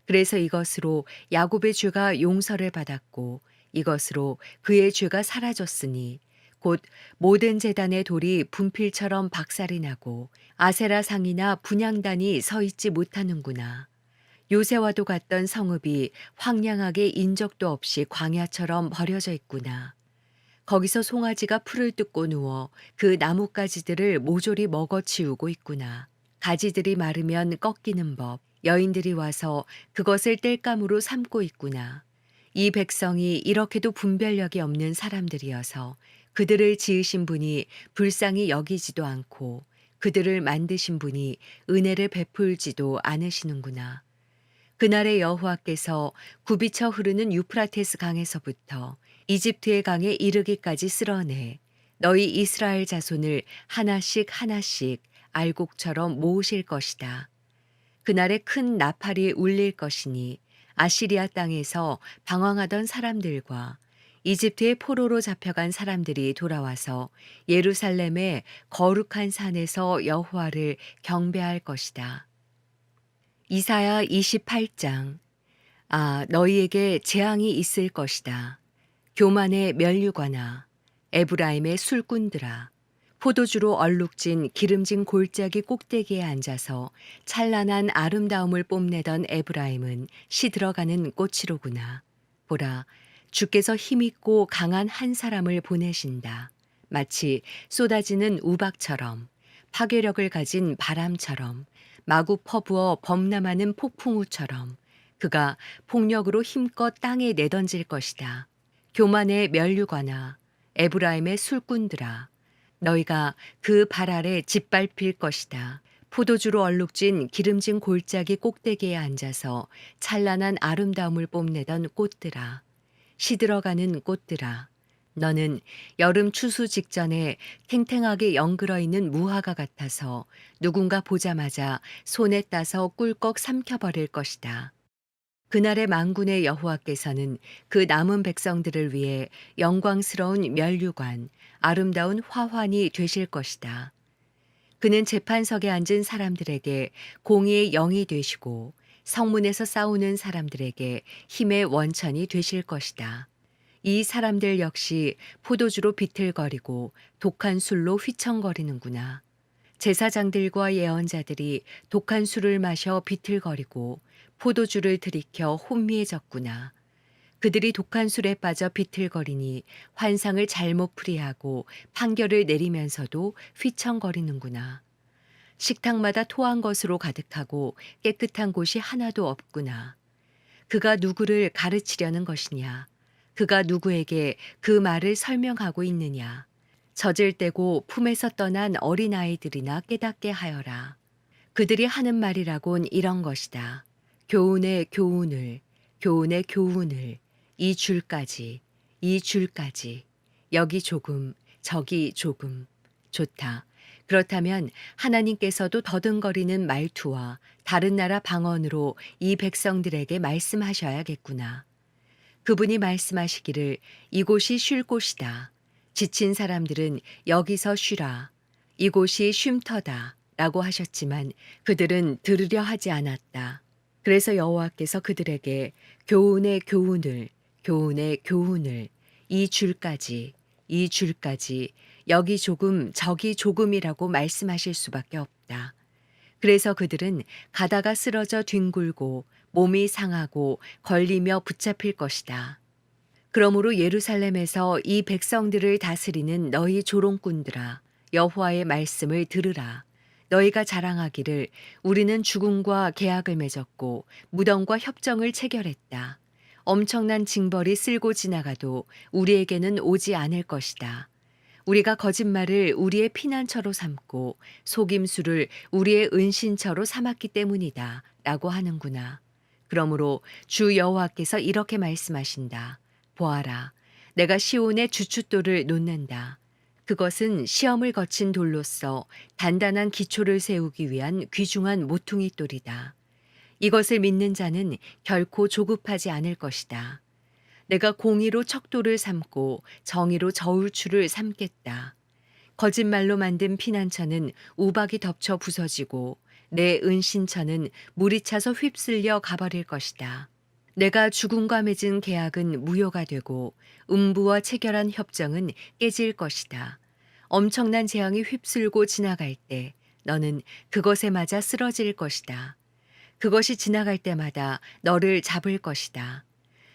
그래서 이것으로 야곱의 죄가 용서를 받았고 이것으로 그의 죄가 사라졌으니 곧 모든 제단의 돌이 분필처럼 박살이 나고 아세라 상이나 분향단이 서 있지 못하는구나. 요새와도 같던 성읍이 황량하게 인적도 없이 광야처럼 버려져 있구나. 거기서 송아지가 풀을 뜯고 누워 그 나뭇가지들을 모조리 먹어치우고 있구나. 가지들이 마르면 꺾이는 법, 여인들이 와서 그것을 땔감으로 삼고 있구나. 이 백성이 이렇게도 분별력이 없는 사람들이어서 그들을 지으신 분이 불쌍히 여기지도 않고 그들을 만드신 분이 은혜를 베풀지도 않으시는구나. 그날의 여호와께서 굽이쳐 흐르는 유프라테스 강에서부터 이집트의 강에 이르기까지 쓸어내 너희 이스라엘 자손을 하나씩 하나씩 알곡처럼 모으실 것이다. 그날에 큰 나팔이 울릴 것이니 아시리아 땅에서 방황하던 사람들과 이집트의 포로로 잡혀간 사람들이 돌아와서 예루살렘의 거룩한 산에서 여호와를 경배할 것이다. 이사야 28장. 아, 너희에게 재앙이 있을 것이다. 교만의 면류관아, 에브라임의 술꾼들아, 포도주로 얼룩진 기름진 골짜기 꼭대기에 앉아서 찬란한 아름다움을 뽐내던 에브라임은 시들어가는 꽃이로구나. 보라, 주께서 힘있고 강한 한 사람을 보내신다. 마치 쏟아지는 우박처럼, 파괴력을 가진 바람처럼, 마구 퍼부어 범람하는 폭풍우처럼 그가 폭력으로 힘껏 땅에 내던질 것이다. 교만의 면류관아, 에브라임의 술꾼들아, 너희가 그 발 아래 짓밟힐 것이다. 포도주로 얼룩진 기름진 골짜기 꼭대기에 앉아서 찬란한 아름다움을 뽐내던 꽃들아, 시들어가는 꽃들아, 너는 여름 추수 직전에 탱탱하게 연그러 있는 무화과 같아서 누군가 보자마자 손에 따서 꿀꺽 삼켜버릴 것이다. 그날의 만군의 여호와께서는 그 남은 백성들을 위해 영광스러운 면류관, 아름다운 화환이 되실 것이다. 그는 재판석에 앉은 사람들에게 공의의 영이 되시고 성문에서 싸우는 사람들에게 힘의 원천이 되실 것이다. 이 사람들 역시 포도주로 비틀거리고 독한 술로 휘청거리는구나. 제사장들과 예언자들이 독한 술을 마셔 비틀거리고 포도주를 들이켜 혼미해졌구나. 그들이 독한 술에 빠져 비틀거리니 환상을 잘못 풀이하고 판결을 내리면서도 휘청거리는구나. 식탁마다 토한 것으로 가득하고 깨끗한 곳이 하나도 없구나. 그가 누구를 가르치려는 것이냐? 그가 누구에게 그 말을 설명하고 있느냐? 젖을 떼고 품에서 떠난 어린아이들이나 깨닫게 하여라. 그들이 하는 말이라곤 이런 것이다. 교훈의 교훈을, 교훈의 교훈을, 이 줄까지, 이 줄까지, 여기 조금, 저기 조금. 좋다. 그렇다면 하나님께서도 더듬거리는 말투와 다른 나라 방언으로 이 백성들에게 말씀하셔야겠구나. 그분이 말씀하시기를 이곳이 쉴 곳이다. 지친 사람들은 여기서 쉬라. 이곳이 쉼터다. 라고 하셨지만 그들은 들으려 하지 않았다. 그래서 여호와께서 그들에게 교훈의 교훈을, 교훈의 교훈을, 이 줄까지, 이 줄까지, 여기 조금, 저기 조금이라고 말씀하실 수밖에 없다. 그래서 그들은 가다가 쓰러져 뒹굴고 몸이 상하고 걸리며 붙잡힐 것이다. 그러므로 예루살렘에서 이 백성들을 다스리는 너희 조롱꾼들아, 여호와의 말씀을 들으라. 너희가 자랑하기를 우리는 죽음과 계약을 맺었고 무덤과 협정을 체결했다. 엄청난 징벌이 쓸고 지나가도 우리에게는 오지 않을 것이다. 우리가 거짓말을 우리의 피난처로 삼고 속임수를 우리의 은신처로 삼았기 때문이다. 라고 하는구나. 그러므로 주 여호와께서 이렇게 말씀하신다. 보아라, 내가 시온의 주춧돌을 놓는다. 그것은 시험을 거친 돌로서 단단한 기초를 세우기 위한 귀중한 모퉁이 돌이다. 이것을 믿는 자는 결코 조급하지 않을 것이다. 내가 공의로 척도를 삼고 정의로 저울추를 삼겠다. 거짓말로 만든 피난처는 우박이 덮쳐 부서지고 내 은신처는 물이 차서 휩쓸려 가버릴 것이다. 내가 죽음과 맺은 계약은 무효가 되고 음부와 체결한 협정은 깨질 것이다. 엄청난 재앙이 휩쓸고 지나갈 때 너는 그것에 맞아 쓰러질 것이다. 그것이 지나갈 때마다 너를 잡을 것이다.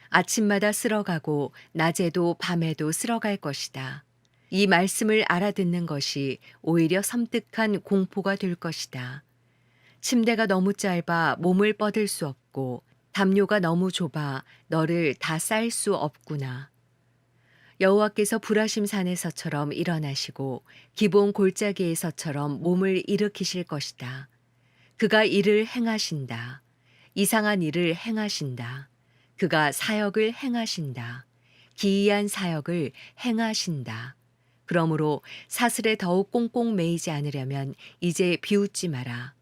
아침마다 쓸어가고 낮에도 밤에도 쓸어갈 것이다. 이 말씀을 알아듣는 것이 오히려 섬뜩한 공포가 될 것이다. 침대가 너무 짧아 몸을 뻗을 수 없고 담요가 너무 좁아 너를 다 쌀 수 없구나. 여호와께서 불하심 산에서처럼 일어나시고 기본 골짜기에서처럼 몸을 일으키실 것이다. 그가 일을 행하신다. 이상한 일을 행하신다. 그가 사역을 행하신다. 기이한 사역을 행하신다. 그러므로 사슬에 더욱 꽁꽁 매이지 않으려면 이제 비웃지 마라.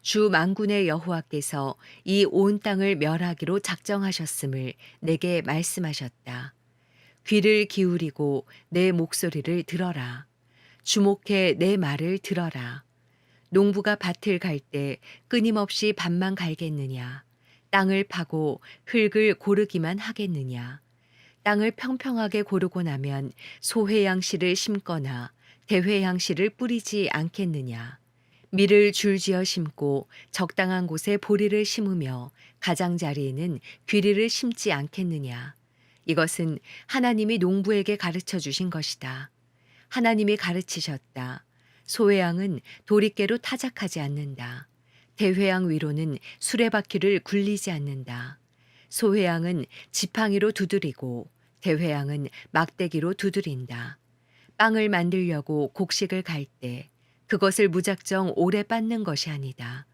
주 만군의 여호와께서 이 온 땅을 멸하기로 작정하셨음을 내게 말씀하셨다. 귀를 기울이고 내 목소리를 들어라. 주목해 내 말을 들어라. 농부가 밭을 갈 때 끊임없이 밭만 갈겠느냐? 땅을 파고 흙을 고르기만 하겠느냐? 땅을 평평하게 고르고 나면 소회양씨를 심거나 대회양씨를 뿌리지 않겠느냐? 밀을 줄지어 심고 적당한 곳에 보리를 심으며 가장자리에는 귀리를 심지 않겠느냐? 이것은 하나님이 농부에게 가르쳐 주신 것이다. 하나님이 가르치셨다. 소회양은 도리깨로 타작하지 않는다. 대회양 위로는 수레바퀴를 굴리지 않는다. 소회양은 지팡이로 두드리고 대회양은 막대기로 두드린다. 빵을 만들려고 곡식을 갈 때 그것을 무작정 오래 빻는 것이 아니다.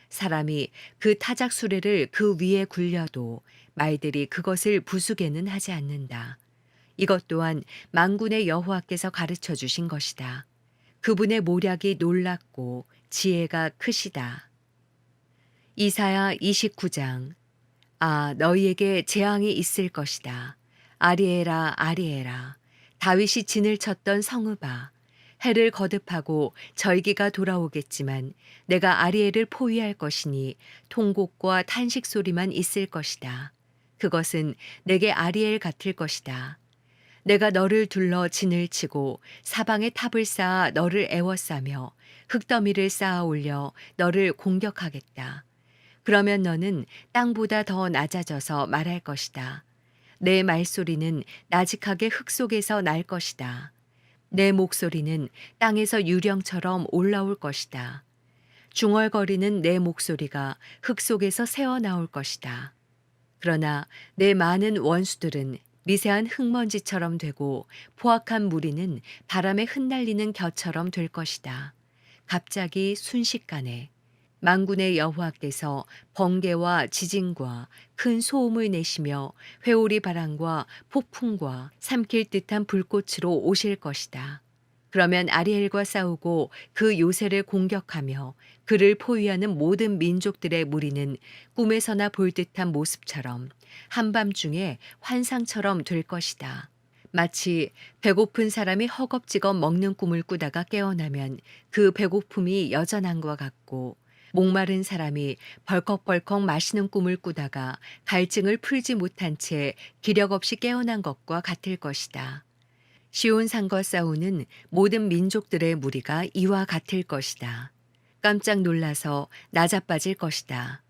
사람이 그 타작 수레를 그 위에 굴려도 말들이 그것을 부수게는 하지 않는다. 이것 또한 만군의 여호와께서 가르쳐 주신 것이다. 그분의 모략이 놀랍고 지혜가 크시다. 이사야 29장. 아, 너희에게 재앙이 있을 것이다. 아리에라, 아리에라. 다윗이 진을 쳤던 성읍아. 해를 거듭하고 절기가 돌아오겠지만 내가 아리엘을 포위할 것이니 통곡과 탄식 소리만 있을 것이다. 그것은 내게 아리엘 같을 것이다. 내가 너를 둘러 진을 치고 사방에 탑을 쌓아 너를 애워싸며 흙더미를 쌓아 올려 너를 공격하겠다. 그러면 너는 땅보다 더 낮아져서 말할 것이다. 내 말소리는 나직하게 흙 속에서 날 것이다. 내 목소리는 땅에서 유령처럼 올라올 것이다. 중얼거리는 내 목소리가 흙 속에서 새어나올 것이다. 그러나 내 많은 원수들은 미세한 흙먼지처럼 되고 포악한 무리는 바람에 흩날리는 겨처럼 될 것이다. 갑자기 순식간에 만군의 여호와께서 번개와 지진과 큰 소음을 내시며 회오리 바람과 폭풍과 삼킬 듯한 불꽃으로 오실 것이다. 그러면 아리엘과 싸우고 그 요새를 공격하며 그를 포위하는 모든 민족들의 무리는 꿈에서나 볼 듯한 모습처럼 한밤중에 환상처럼 될 것이다. 마치 배고픈 사람이 허겁지겁 먹는 꿈을 꾸다가 깨어나면 그 배고픔이 여전한 것 같고 목마른 사람이 벌컥벌컥 마시는 꿈을 꾸다가 갈증을 풀지 못한 채 기력 없이 깨어난 것과 같을 것이다. 시온산과 싸우는 모든 민족들의 무리가 이와 같을 것이다. 깜짝 놀라서 나자빠질 것이다.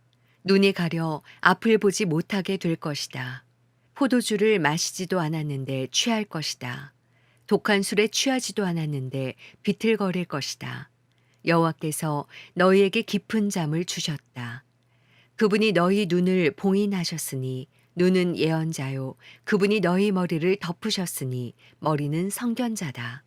눈이 가려 앞을 보지 못하게 될 것이다. 포도주를 마시지도 않았는데 취할 것이다. 독한 술에 취하지도 않았는데 비틀거릴 것이다. 여호와께서 너희에게 깊은 잠을 주셨다. 그분이 너희 눈을 봉인하셨으니 눈은 예언자요. 그분이 너희 머리를 덮으셨으니 머리는 선견자다.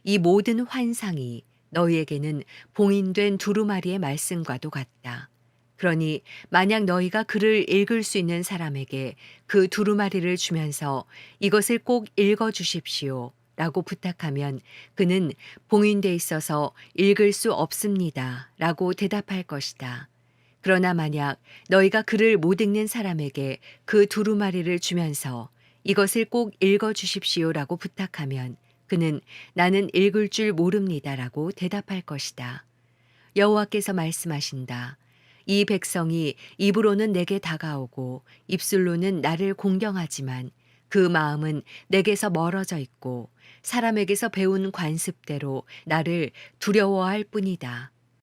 이 모든 환상이 너희에게는 봉인된 두루마리의 말씀과도 같다. 그러니 만약 너희가 글을 읽을 수 있는 사람에게 그 두루마리를 주면서 이것을 꼭 읽어 주십시오 라고 부탁하면 그는 봉인돼 있어서 읽을 수 없습니다 라고 대답할 것이다. 그러나 만약 너희가 글을 못 읽는 사람에게 그 두루마리를 주면서 이것을 꼭 읽어 주십시오라고 부탁하면 그는 나는 읽을 줄 모릅니다라고 대답할 것이다. 여호와께서 말씀하신다. 이 백성이 입으로는 내게 다가오고 입술로는 나를 공경하지만 그 마음은 내게서 멀어져 있고 사람에게서 배운 관습대로 나를 두려워할 뿐이다.